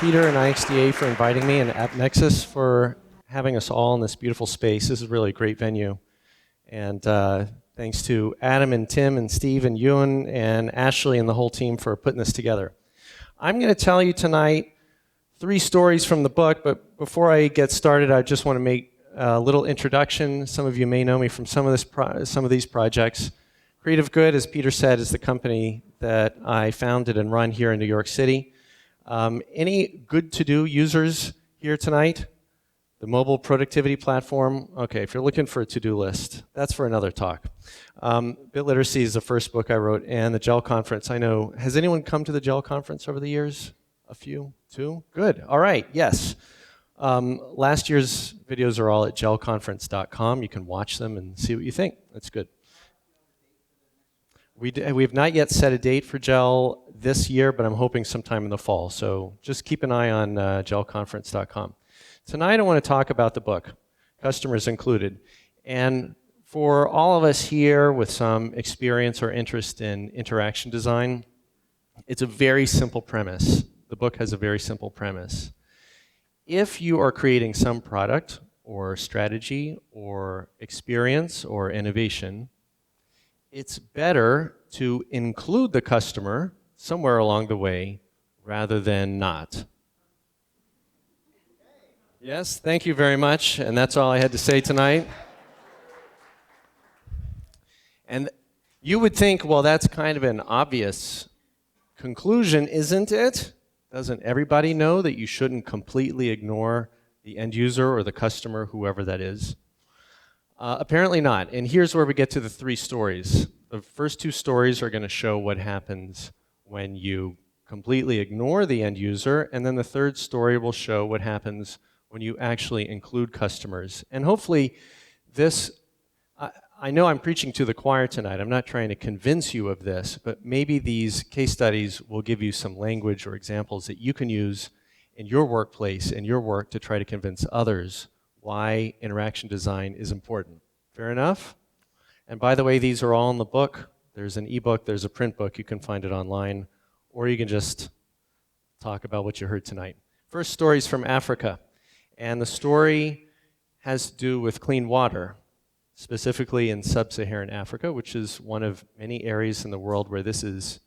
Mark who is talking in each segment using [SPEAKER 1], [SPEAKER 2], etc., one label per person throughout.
[SPEAKER 1] Peter and IxDA for inviting me, and AppNexus for having us all in this beautiful space. This is really a great venue. And thanks to Adam and Tim and Steve and Ewan and Ashley and the whole team for putting this together. I'm going to tell you tonight 3 stories from the book, but before I get started, I just want to make a little introduction. Some of you may know me from some of these projects. Creative Good, as Peter said, is the company that I founded and run here in New York City. Any good to-do users here tonight? The mobile productivity platform? Okay, if you're looking for a to-do list, that's for another talk. Bit Literacy is the first book I wrote, and the GEL conference. I know, has anyone come to the GEL conference over the years? A few? 2? Good, all right, yes. Last year's videos are all at gelconference.com. You can watch them and see what you think. That's good. We have not yet set a date for GEL this year, but I'm hoping sometime in the fall. So just keep an eye on gelconference.com. Tonight I want to talk about the book, customers included. And for all of us here with some experience or interest in interaction design, it's a very simple premise. The book has a very simple premise. If you are creating some product or strategy or experience or innovation, it's better to include the customer somewhere along the way rather than not. Yes, thank you very much, and that's all I had to say tonight. And you would think, well, that's kind of an obvious conclusion, isn't it? Doesn't everybody know that you shouldn't completely ignore the end user or the customer, whoever that is? Apparently not, and here's where we get to the 3 stories. The first 2 stories are going to show what happens when you completely ignore the end user, and then the third story will show what happens when you actually include customers. And hopefully this, I know I'm preaching to the choir tonight, I'm not trying to convince you of this, but maybe these case studies will give you some language or examples that you can use in your workplace, in your work, to try to convince others why interaction design is important. Fair enough? And by the way, these are all in the book. There's an ebook, there's a print book, you can find it online, or you can just talk about what you heard tonight. First story is from Africa, and the story has to do with clean water, specifically in sub-Saharan Africa, which is one of many areas in the world where this is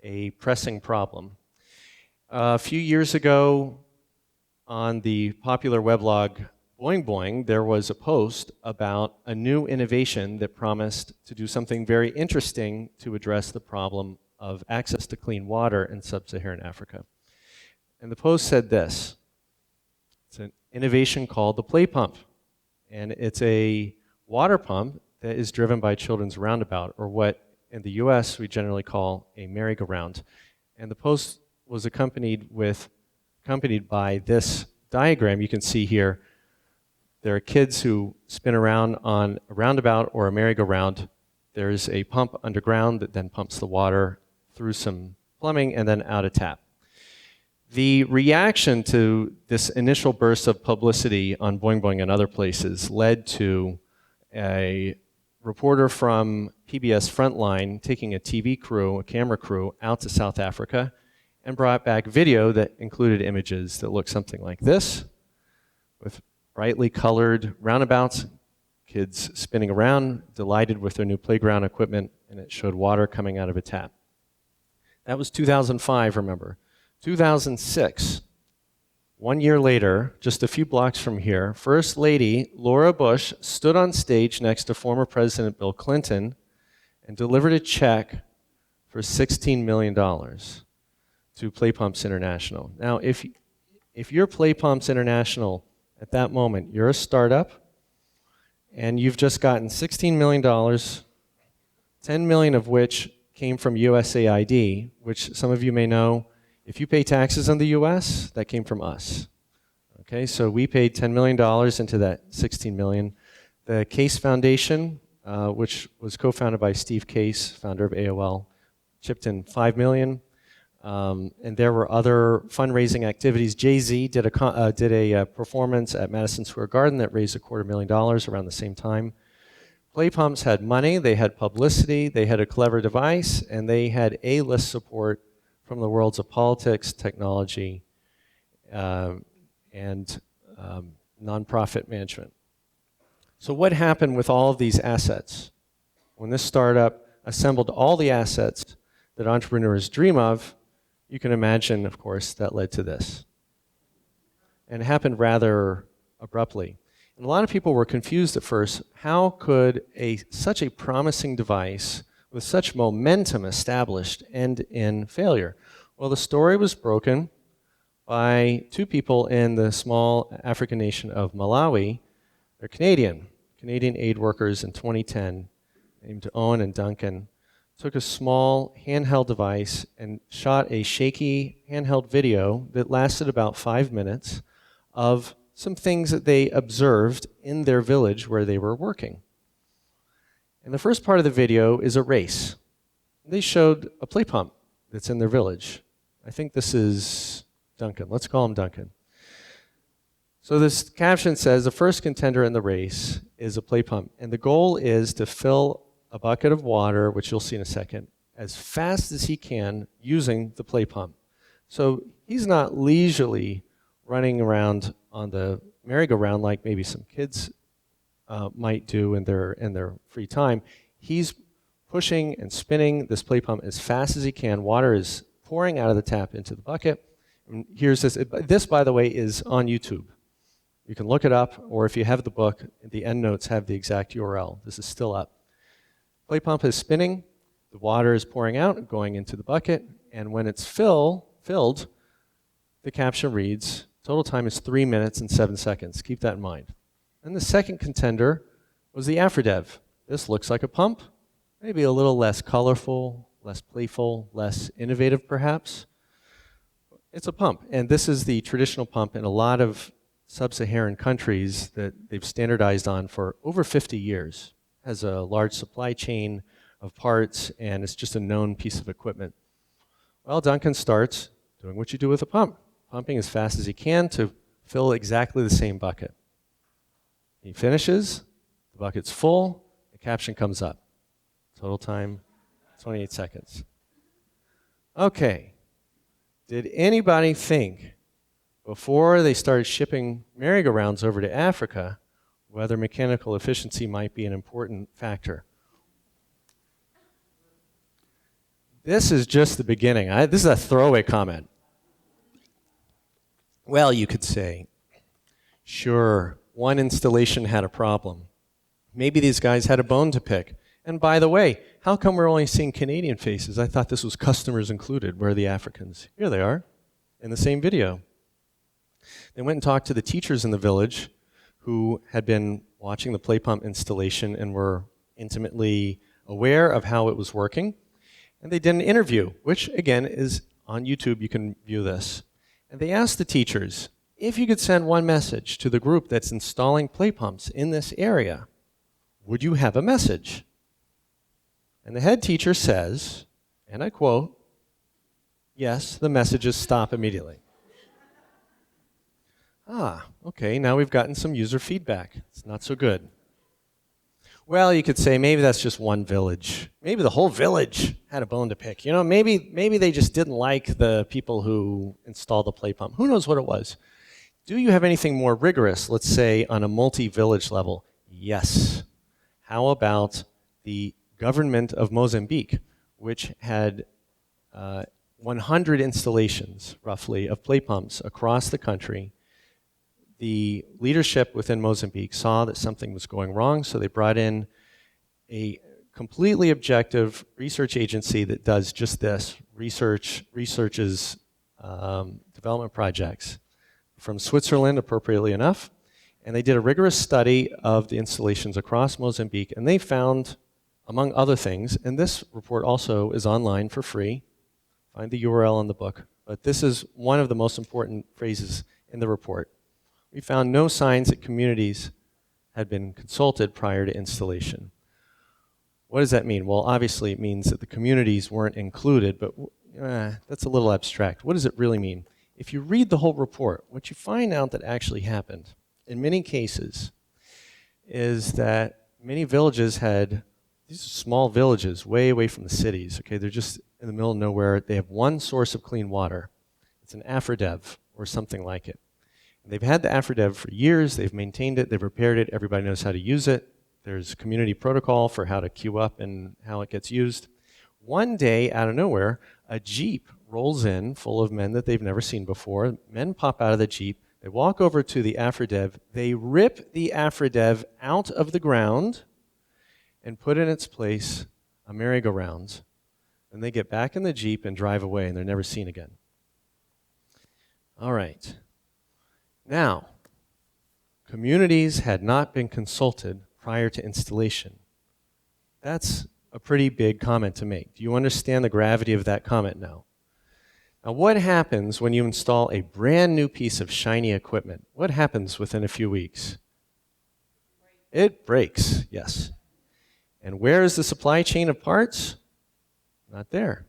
[SPEAKER 1] a pressing problem. A few years ago, on the popular weblog Boing Boing, there was a post about a new innovation that promised to do something very interesting to address the problem of access to clean water in sub-Saharan Africa. And the post said this: it's an innovation called the PlayPump, and it's a water pump that is driven by a children's roundabout, or what in the US we generally call a merry-go-round. And the post was accompanied by this diagram you can see here. There are kids who spin around on a roundabout or a merry-go-round. There's a pump underground that then pumps the water through some plumbing and then out a tap. The reaction to this initial burst of publicity on Boing Boing and other places led to a reporter from PBS Frontline taking a TV crew, a camera crew, out to South Africa and brought back video that included images that looked something like this, with brightly colored roundabouts, kids spinning around, delighted with their new playground equipment, and it showed water coming out of a tap. That was 2005, remember. 2006, 1 year later, just a few blocks from here, First Lady Laura Bush stood on stage next to former President Bill Clinton and delivered a check for $16 million to PlayPumps International. Now, if you're PlayPumps International at that moment, you're a startup, and you've just gotten $16 million, $10 million of which came from USAID, which some of you may know, if you pay taxes in the US, that came from us. Okay, so we paid $10 million into that $16 million. The Case Foundation, which was co-founded by Steve Case, founder of AOL, chipped in $5 million. And there were other fundraising activities. Jay-Z did a performance at Madison Square Garden that raised $250,000 around the same time. PlayPumps had money, they had publicity, they had a clever device, and they had A-list support from the worlds of politics, technology, and nonprofit management. So what happened with all of these assets? When this startup assembled all the assets that entrepreneurs dream of, you can imagine, of course, that led to this. And it happened rather abruptly. And a lot of people were confused at first. How could such a promising device with such momentum established end in failure? Well, the story was broken by two people in the small African nation of Malawi. They're Canadian aid workers in 2010, named Owen and Duncan, took a small handheld device and shot a shaky handheld video that lasted about 5 minutes of some things that they observed in their village where they were working. And the first part of the video is a race. They showed a PlayPump that's in their village. I think this is Duncan. Let's call him Duncan. So this caption says, the first contender in the race is a PlayPump, and the goal is to fill a bucket of water, which you'll see in a second, as fast as he can using the PlayPump. So he's not leisurely running around on the merry-go-round like maybe some kids might do in their free time. He's pushing and spinning this PlayPump as fast as he can. Water is pouring out of the tap into the bucket. And here's this. This, by the way, is on YouTube. You can look it up, or if you have the book, the end notes have the exact URL. This is still up. PlayPump is spinning, the water is pouring out, going into the bucket, and when it's filled, the caption reads, total time is 3 minutes and 7 seconds. Keep that in mind. And the second contender was the AfroDev. This looks like a pump, maybe a little less colorful, less playful, less innovative perhaps. It's a pump, and this is the traditional pump in a lot of sub-Saharan countries that they've standardized on for over 50 years. It has a large supply chain of parts, and it's just a known piece of equipment. Well, Duncan starts doing what you do with a pump, pumping as fast as he can to fill exactly the same bucket. He finishes, the bucket's full, the caption comes up. Total time, 28 seconds. Okay, did anybody think before they started shipping merry-go-rounds over to Africa whether mechanical efficiency might be an important factor? This is just the beginning. This is a throwaway comment. Well, you could say, sure, one installation had a problem. Maybe these guys had a bone to pick. And by the way, how come we're only seeing Canadian faces? I thought this was customers included. Where are the Africans? Here they are, in the same video. They went and talked to the teachers in the village who had been watching the PlayPump installation and were intimately aware of how it was working. And they did an interview, which again is on YouTube. You can view this. And they asked the teachers, if you could send one message to the group that's installing PlayPumps in this area, would you have a message? And the head teacher says, and I quote, yes, the messages stop immediately. Okay, now we've gotten some user feedback. It's not so good. Well, you could say maybe that's just one village. Maybe the whole village had a bone to pick. You know, maybe they just didn't like the people who installed the PlayPump. Who knows what it was? Do you have anything more rigorous, let's say on a multi-village level? Yes. How about the government of Mozambique, which had 100 installations, roughly, of PlayPumps across the country? The leadership within Mozambique saw that something was going wrong, so they brought in a completely objective research agency that does just this, researches development projects from Switzerland, appropriately enough, and they did a rigorous study of the installations across Mozambique, and they found, among other things, and this report also is online for free, find the URL in the book, but this is one of the most important phrases in the report. We found no signs that communities had been consulted prior to installation. What does that mean? Well, obviously it means that the communities weren't included, but that's a little abstract. What does it really mean? If you read the whole report, what you find out that actually happened, in many cases, is that many villages had, these are small villages way away from the cities, okay? They're just in the middle of nowhere. They have one source of clean water. It's an AffroDev or something like it. And they've had the AffroDev for years. They've maintained it. They've repaired it. Everybody knows how to use it. There's community protocol for how to queue up and how it gets used. One day, out of nowhere, a Jeep rolls in full of men that they've never seen before. Men pop out of the Jeep. They walk over to the AffroDev. They rip the AffroDev out of the ground and put in its place a merry-go-round. And they get back in the Jeep and drive away, and they're never seen again. All right. Now, communities had not been consulted prior to installation. That's a pretty big comment to make. Do you understand the gravity of that comment now? Now, what happens when you install a brand new piece of shiny equipment? What happens within a few weeks? It breaks, yes. And where is the supply chain of parts? Not there.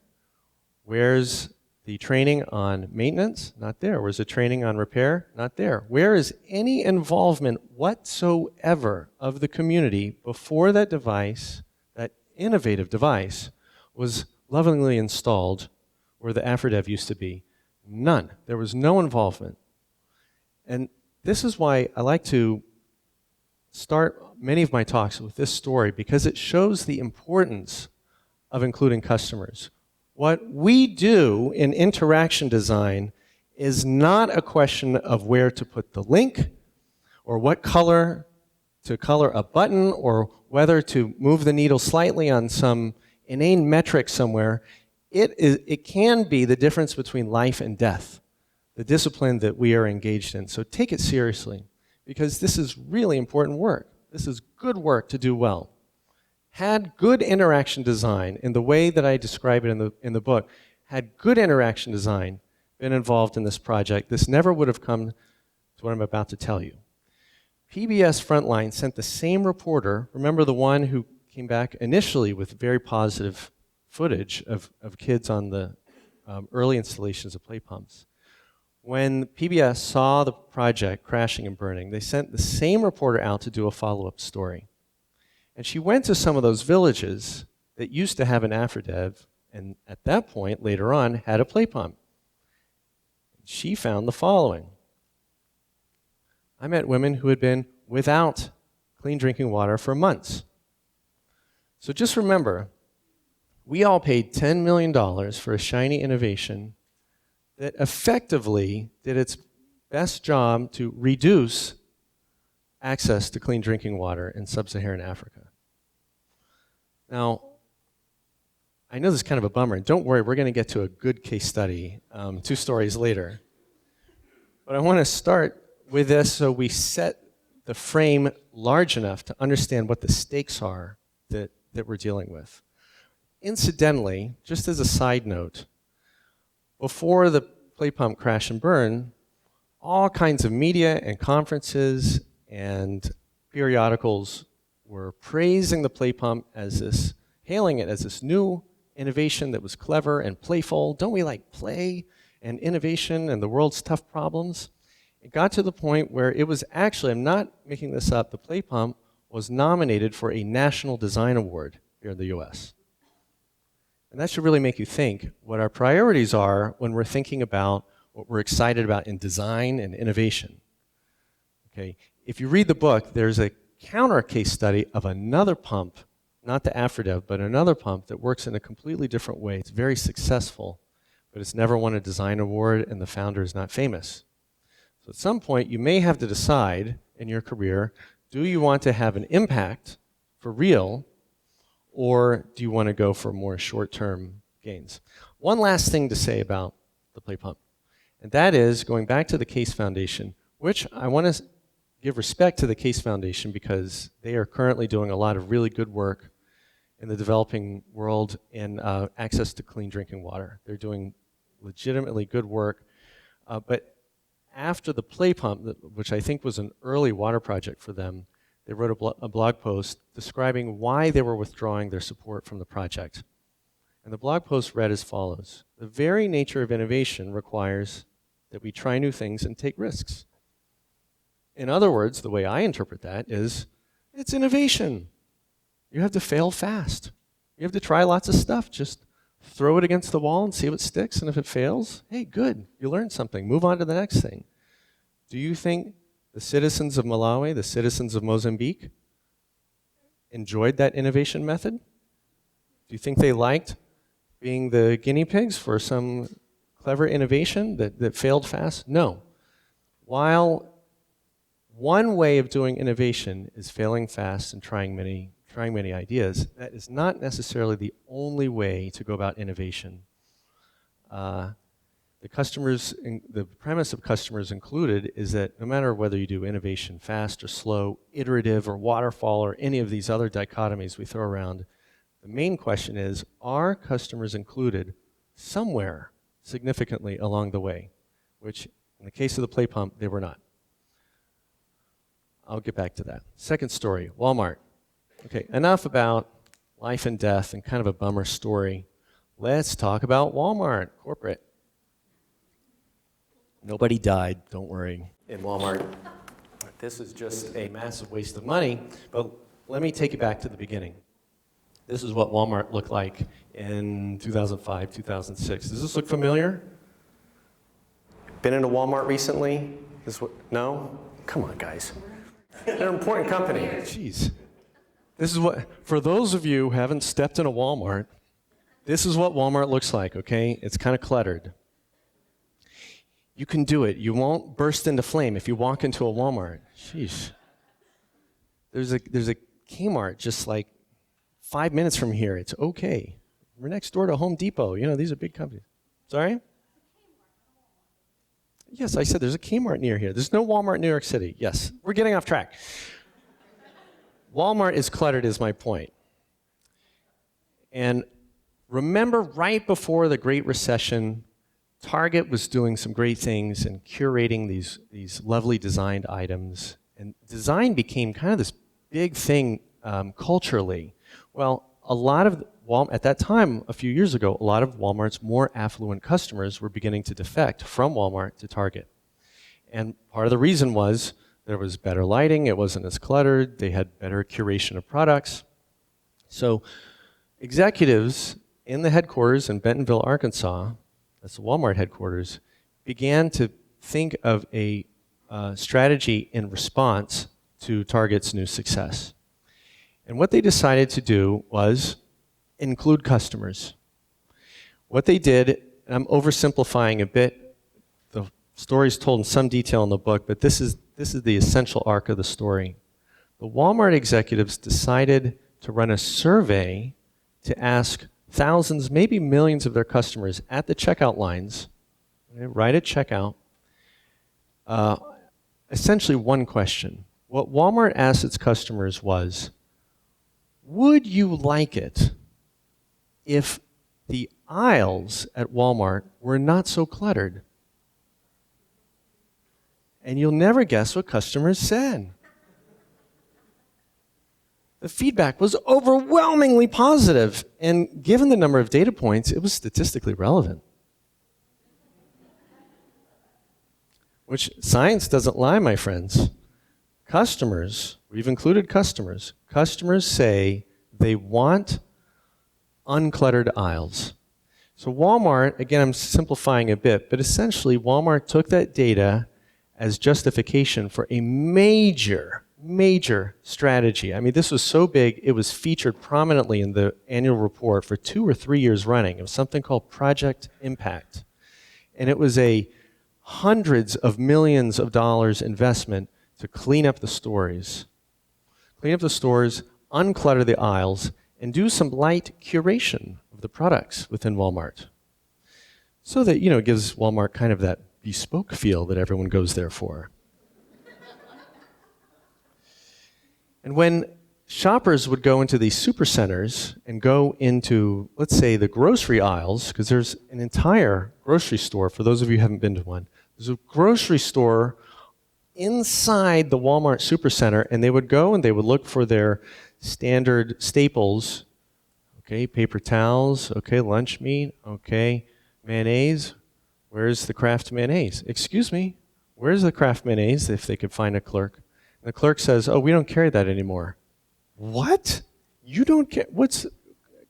[SPEAKER 1] Where's the training on maintenance? Not there. Where's the training on repair? Not there. Where is any involvement whatsoever of the community before that device, that innovative device, was lovingly installed where the AffroDev used to be? None. There was no involvement. And this is why I like to start many of my talks with this story, because it shows the importance of including customers. What we do in interaction design is not a question of where to put the link or what color to color a button or whether to move the needle slightly on some inane metric somewhere. It can be the difference between life and death, the discipline that we are engaged in. So take it seriously, because this is really important work. This is good work to do well. Had good interaction design in the way that I describe it in the book, had good interaction design been involved in this project, this never would have come to what I'm about to tell you. PBS Frontline sent the same reporter, remember the one who came back initially with very positive footage of kids on the early installations of PlayPumps. When PBS saw the project crashing and burning, they sent the same reporter out to do a follow-up story. And she went to some of those villages that used to have an AffroDev, and at that point, later on, had a PlayPump. She found the following. I met women who had been without clean drinking water for months. So just remember, we all paid $10 million for a shiny innovation that effectively did its best job to reduce access to clean drinking water in sub-Saharan Africa. Now, I know this is kind of a bummer, and don't worry, we're going to get to a good case study 2 stories later. But I want to start with this so we set the frame large enough to understand what the stakes are that we're dealing with. Incidentally, just as a side note, before the PlayPump crash and burn, all kinds of media and conferences and periodicals were praising the PlayPump as this, hailing it as this new innovation that was clever and playful. Don't we like play and innovation and the world's tough problems? It got to the point where it was actually, I'm not making this up, the PlayPump was nominated for a National Design Award here in the US. And that should really make you think what our priorities are when we're thinking about what we're excited about in design and innovation. Okay. If you read the book, there's a counter case study of another pump, not the AffroDev, but another pump that works in a completely different way. It's very successful, but it's never won a design award and the founder is not famous. So at some point, you may have to decide in your career, do you want to have an impact for real, or do you want to go for more short-term gains? One last thing to say about the PlayPump, and that is going back to the Case Foundation, which I want to give respect to the Case Foundation because they are currently doing a lot of really good work in the developing world in access to clean drinking water. They're doing legitimately good work, but after the PlayPump, which I think was an early water project for them, they wrote a blog post describing why they were withdrawing their support from the project. And the blog post read as follows: the very nature of innovation requires that we try new things and take risks. In other words, the way I interpret that is, it's innovation. You have to fail fast. You have to try lots of stuff. Just throw it against the wall and see what sticks, and if it fails, hey, good, you learned something. Move on to the next thing. Do you think the citizens of Malawi, the citizens of Mozambique, enjoyed that innovation method? Do you think they liked being the guinea pigs for some clever innovation that failed fast? No. While one way of doing innovation is failing fast and trying many ideas, that is not necessarily the only way to go about innovation. The premise of customers included is that no matter whether you do innovation fast or slow, iterative or waterfall or any of these other dichotomies we throw around, the main question is, are customers included somewhere significantly along the way? Which, in the case of the PlayPump, they were not. I'll get back to that. Second story, Walmart. Okay, enough about life and death and kind of a bummer story. Let's talk about Walmart, corporate. Nobody died, don't worry, in Walmart. This is just a massive waste of money, but let me take you back to the beginning. This is what Walmart looked like in 2005, 2006. Does this look familiar? Been in a Walmart recently? No? Come on, guys. They're an important company. Jeez. This is what, for those of you who haven't stepped in a Walmart, this is what Walmart looks like, okay? It's kind of cluttered. You can do it. You won't burst into flame if you walk into a Walmart. Jeez. There's a Kmart just like 5 minutes from here. It's okay. We're next door to Home Depot. You know, these are big companies. Sorry? Yes, I said there's a Kmart near here. There's no Walmart in New York City. Yes, we're getting off track. Walmart is cluttered is my point. And remember right before the Great Recession, Target was doing some great things and curating these lovely designed items. And design became kind of this big thing culturally. Well, at that time, a few years ago, a lot of Walmart's more affluent customers were beginning to defect from Walmart to Target. And part of the reason was there was better lighting, it wasn't as cluttered, they had better curation of products. So executives in the headquarters in Bentonville, Arkansas, that's the Walmart headquarters, began to think of a strategy in response to Target's new success. And what they decided to do was include customers. What they did, and I'm oversimplifying a bit, the story's told in some detail in the book, but this is the essential arc of the story. The Walmart executives decided to run a survey to ask thousands, maybe millions of their customers at the checkout lines, right at checkout, essentially one question. What Walmart asked its customers was, would you like it if the aisles at Walmart were not so cluttered? And you'll never guess what customers said. The feedback was overwhelmingly positive, and given the number of data points, it was statistically relevant. Which science doesn't lie, my friends. Customers, we've included customers say they want uncluttered aisles. So Walmart, again, I'm simplifying a bit, but essentially Walmart took that data as justification for a major strategy. I mean, this was so big, it was featured prominently in the annual report for 2 or 3 years running. It was something called Project Impact. And it was a hundreds of millions of dollars investment to clean up the stores. Clean up the stores, unclutter the aisles, and do some light curation of the products within Walmart. So that, it gives Walmart kind of that bespoke feel that everyone goes there for. And when shoppers would go into these supercenters and go into, let's say, the grocery aisles, because there's an entire grocery store, for those of you who haven't been to one, there's a grocery store inside the Walmart supercenter, and they would go and they would look for their standard staples. Okay, paper towels, okay, lunch meat, okay, mayonnaise. Where's the Kraft mayonnaise? Excuse me, where's the Kraft mayonnaise, if they could find a clerk? And the clerk says, oh, we don't carry that anymore. What? You don't care?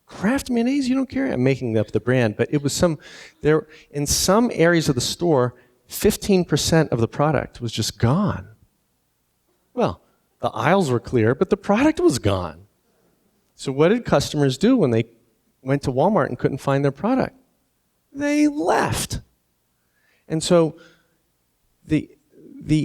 [SPEAKER 1] Kraft mayonnaise, you don't care? I'm making up the brand, but it was in some areas of the store, 15% of the product was just gone. Well, the aisles were clear, but the product was gone. So what did customers do when they went to Walmart and couldn't find their product? They left. And so the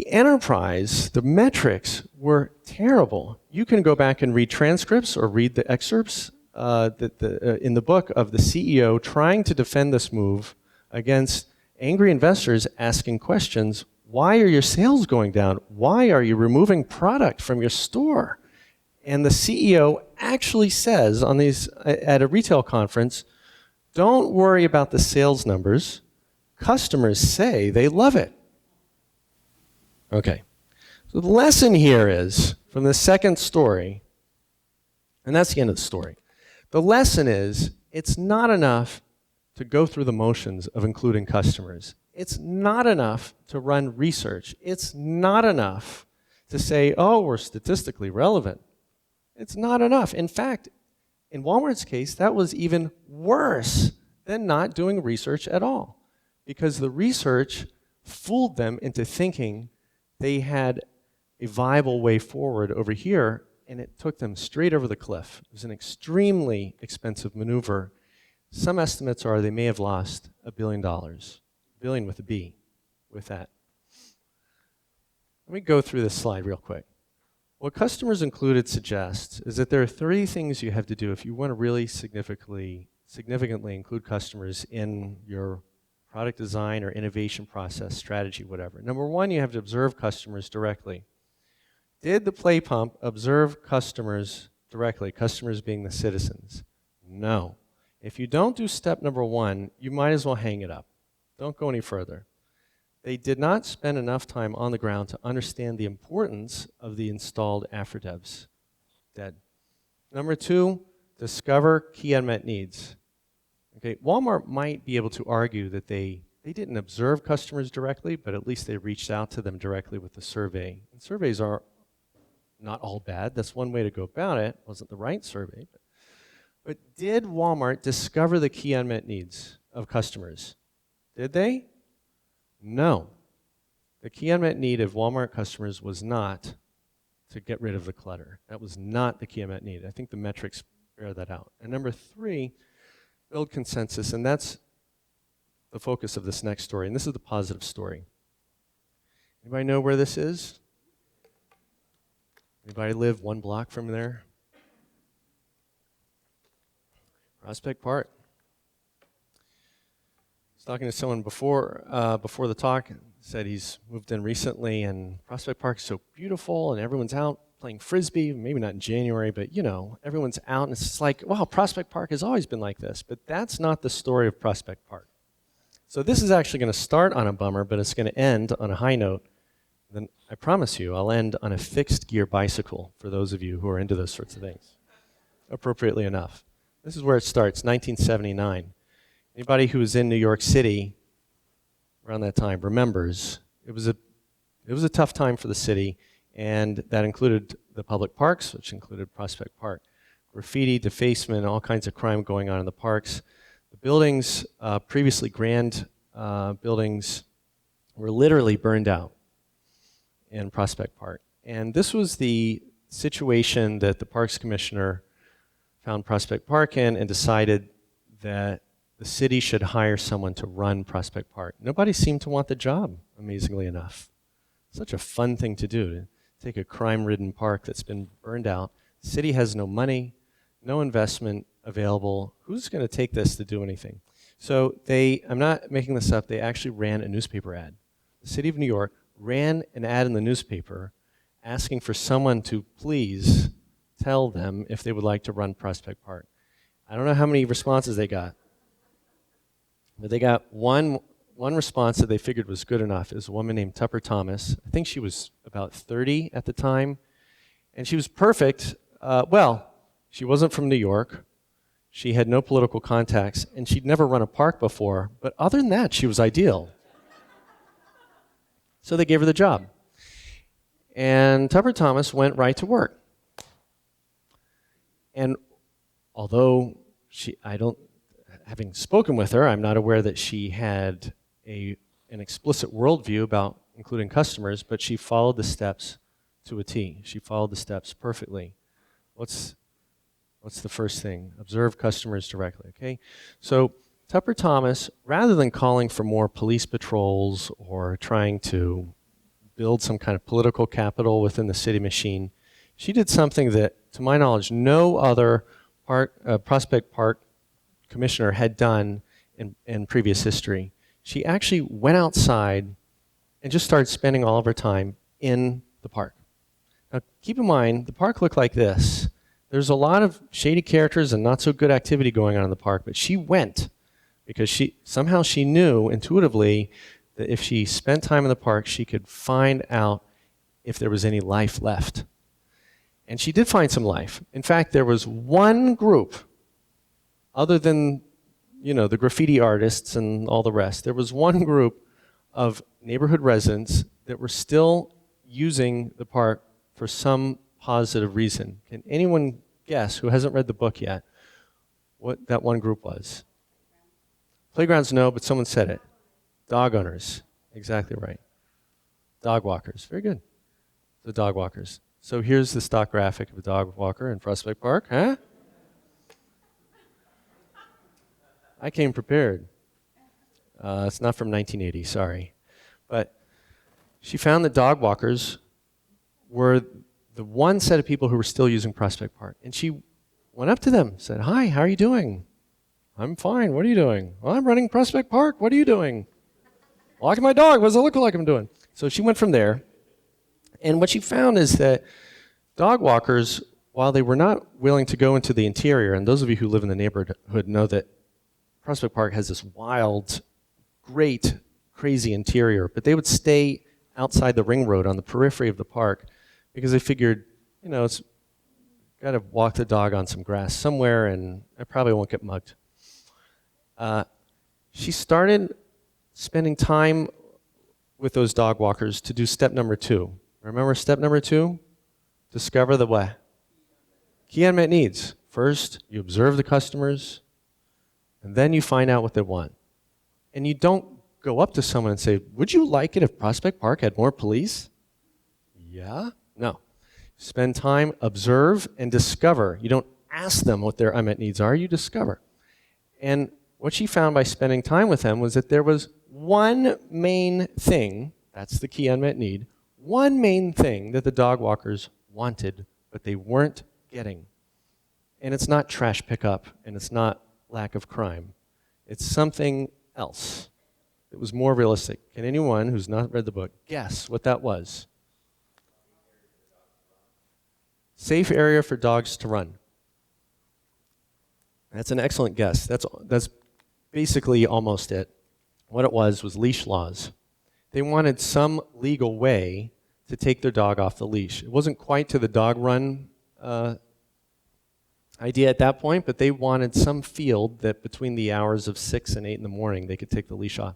[SPEAKER 1] enterprise, the metrics were terrible. You can go back and read transcripts or read the excerpts in the book of the CEO trying to defend this move against angry investors asking questions. Why are your sales going down? Why are you removing product from your store? And the CEO actually says at a retail conference, don't worry about the sales numbers. Customers say they love it. Okay. So the lesson here is, from the second story, and that's the end of the story. The lesson is, it's not enough to go through the motions of including customers. It's not enough to run research. It's not enough to say, oh, we're statistically relevant. It's not enough. In fact, in Walmart's case, that was even worse than not doing research at all, because the research fooled them into thinking they had a viable way forward over here, and it took them straight over the cliff. It was an extremely expensive maneuver. Some estimates are they may have lost $1 billion. Billion with a B with that. Let me go through this slide real quick. What Customers Included suggests is that there are 3 things you have to do if you want to really significantly include customers in your product design or innovation process, strategy, whatever. Number 1, you have to observe customers directly. Did the PlayPump observe customers directly, customers being the citizens? No. If you don't do step number 1, you might as well hang it up. Don't go any further. They did not spend enough time on the ground to understand the importance of the installed AfterDevs. Dead. Number 2, discover key unmet needs. Okay, Walmart might be able to argue that they didn't observe customers directly, but at least they reached out to them directly with the survey. And surveys are not all bad. That's one way to go about it. It wasn't the right survey. But did Walmart discover the key unmet needs of customers? Did they? No. The key unmet need of Walmart customers was not to get rid of the clutter. That was not the key unmet need. I think the metrics bear that out. And number 3, build consensus, and that's the focus of this next story, and this is the positive story. Anybody know where this is? Anybody live 1 block from there? Prospect Park. I was talking to someone before the talk, said he's moved in recently, and Prospect Park is so beautiful, and everyone's out playing Frisbee, maybe not in January, but you know, everyone's out, and it's just like, wow, Prospect Park has always been like this, but that's not the story of Prospect Park. So this is actually going to start on a bummer, but it's going to end on a high note. Then I promise you, I'll end on a fixed gear bicycle for those of you who are into those sorts of things, appropriately enough. This is where it starts, 1979. Anybody who was in New York City around that time remembers it was a tough time for the city, and that included the public parks, which included Prospect Park. Graffiti, defacement, all kinds of crime going on in the parks. The buildings, previously grand buildings, were literally burned out in Prospect Park. And this was the situation that the Parks Commissioner found Prospect Park in and decided that the city should hire someone to run Prospect Park. Nobody seemed to want the job, amazingly enough. Such a fun thing to do, to take a crime-ridden park that's been burned out. The city has no money, no investment available. Who's going to take this to do anything? So I'm not making this up, they actually ran a newspaper ad. The city of New York ran an ad in the newspaper asking for someone to please tell them if they would like to run Prospect Park. I don't know how many responses they got, but they got one response that they figured was good enough. It was a woman named Tupper Thomas. I think she was about 30 at the time, and she was perfect. She wasn't from New York. She had no political contacts, and she'd never run a park before, but other than that, she was ideal. So they gave her the job. And Tupper Thomas went right to work. And although having spoken with her, I'm not aware that she had an explicit worldview about including customers, but she followed the steps to a T. She followed the steps perfectly. What's the first thing? Observe customers directly, okay? So Tupper Thomas, rather than calling for more police patrols or trying to build some kind of political capital within the city machine, she did something that, to my knowledge, no other Prospect Park commissioner had done in previous history. She actually went outside and just started spending all of her time in the park. Now, keep in mind, the park looked like this. There's a lot of shady characters and not so good activity going on in the park, but she went because somehow she knew intuitively that if she spent time in the park, she could find out if there was any life left. And she did find some life. In fact, there was one group, other than the graffiti artists and all the rest, there was one group of neighborhood residents that were still using the park for some positive reason. Can anyone guess, who hasn't read the book yet, what that one group was? Playgrounds, no, but someone said it. Dog owners. Exactly right. Dog walkers. Very good. The dog walkers. So here's the stock graphic of a dog walker in Prospect Park. Huh? I came prepared. It's not from 1980, sorry. But she found that dog walkers were the one set of people who were still using Prospect Park. And she went up to them, said, "Hi, how are you doing?" "I'm fine. What are you doing?" "Well, I'm running Prospect Park. What are you doing?" "Walking my dog. What does it look like I'm doing?" So she went from there. And what she found is that dog walkers, while they were not willing to go into the interior, and those of you who live in the neighborhood know that Prospect Park has this wild, great, crazy interior, but they would stay outside the ring road on the periphery of the park because they figured, it's got to walk the dog on some grass somewhere and I probably won't get mugged. She started spending time with those dog walkers to do step number 2. Remember step number 2? Discover the what? Key unmet needs. First, you observe the customers, and then you find out what they want. And you don't go up to someone and say, "Would you like it if Prospect Park had more police?" Yeah? No. Spend time, observe, and discover. You don't ask them what their unmet needs are, you discover. And what she found by spending time with them was that there was one main thing, that's the key unmet need, one main thing that the dog walkers wanted, but they weren't getting. And it's not trash pickup, and it's not lack of crime. It's something else. It was more realistic. Can anyone who's not read the book guess what that was? Safe area for dogs to run. That's an excellent guess. That's basically almost it. What it was leash laws. They wanted some legal way to take their dog off the leash. It wasn't quite to the dog run idea at that point, but they wanted some field that between the hours of 6 and 8 in the morning they could take the leash off.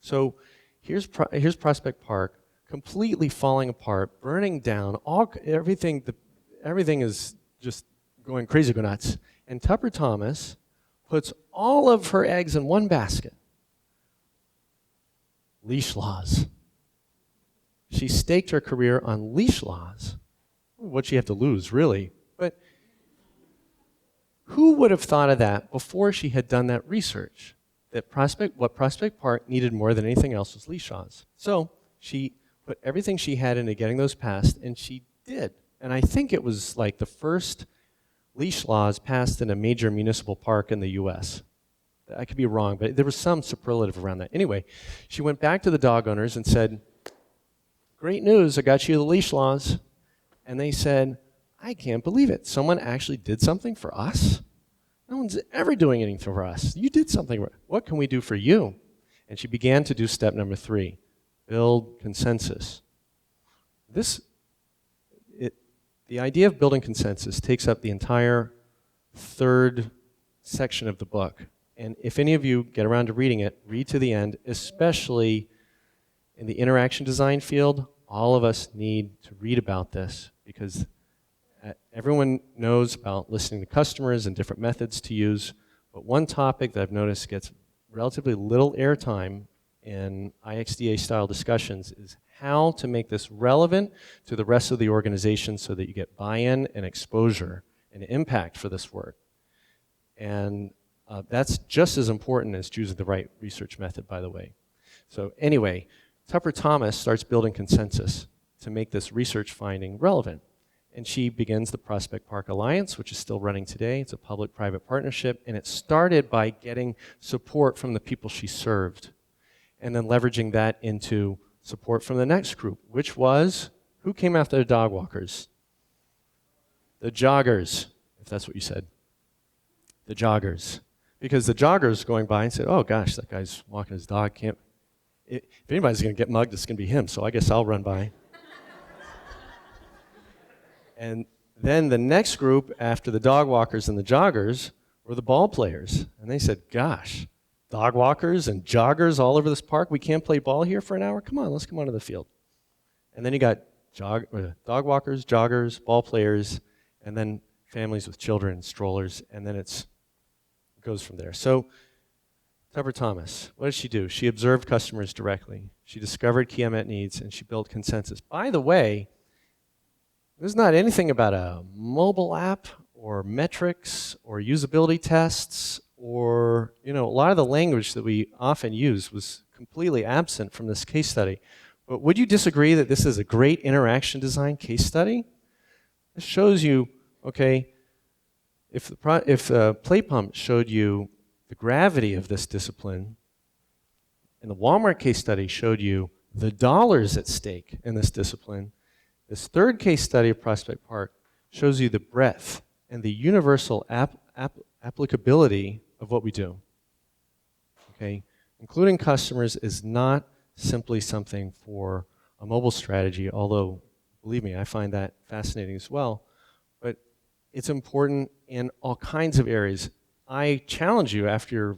[SPEAKER 1] So here's Prospect Park completely falling apart, burning down, everything is just going crazy, go nuts. And Tupper Thomas puts all of her eggs in one basket. Leash laws. She staked her career on leash laws. What'd she have to lose, really? But who would have thought of that before she had done that research? That what Prospect Park needed more than anything else was leash laws. So she put everything she had into getting those passed, and she did. And I think it was like the first leash laws passed in a major municipal park in the US. I could be wrong, but there was some superlative around that. Anyway, she went back to the dog owners and said, "Great news, I got you the leash laws." And they said, "I can't believe it. Someone actually did something for us? No one's ever doing anything for us. You did something. What can we do for you?" And she began to do step number 3, build consensus. The idea of building consensus takes up the entire 3rd section of the book. And if any of you get around to reading it, read to the end, especially in the interaction design field. All of us need to read about this because everyone knows about listening to customers and different methods to use, But one topic that I've noticed gets relatively little airtime in IxDA style discussions is how to make this relevant to the rest of the organization so that you get buy-in and exposure and impact for this work. And that's just as important as choosing the right research method, by the way. So anyway, Tupper Thomas starts building consensus to make this research finding relevant. And she begins the Prospect Park Alliance, which is still running today. It's a public-private partnership, and it started by getting support from the people she served, and then leveraging that into support from the next group, which was, who came after the dog walkers? The joggers, if that's what you said. The joggers. Because the joggers going by and said, oh gosh, that guy's walking his dog, if anybody's going to get mugged, it's going to be him, so I guess I'll run by. And then the next group after the dog walkers and the joggers were the ball players. And they said, gosh, dog walkers and joggers all over this park, we can't play ball here for an hour? Come on, let's come onto the field. And then you got dog walkers, joggers, ball players, and then families with children, strollers, and then it goes from there. So Tupper Thomas, what did she do? She observed customers directly. She discovered key unmet needs, and she built consensus. By the way, there's not anything about a mobile app or metrics or usability tests or, a lot of the language that we often use was completely absent from this case study. But would you disagree that this is a great interaction design case study? It shows you, okay, if PlayPump showed you the gravity of this discipline, and the Walmart case study showed you the dollars at stake in this discipline, this third case study of Prospect Park shows you the breadth and the universal applicability of what we do. Okay? Including customers is not simply something for a mobile strategy, although, believe me, I find that fascinating as well. But it's important in all kinds of areas. I challenge you after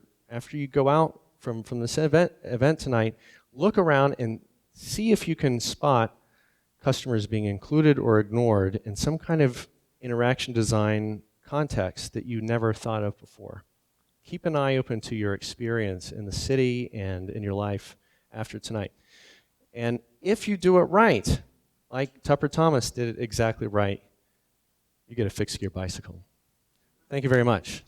[SPEAKER 1] you go out from this event tonight, look around and see if you can spot customers being included or ignored in some kind of interaction design context that you never thought of before. Keep an eye open to your experience in the city and in your life after tonight. And if you do it right, like Tupper Thomas did it exactly right, you get a fixed gear bicycle. Thank you very much.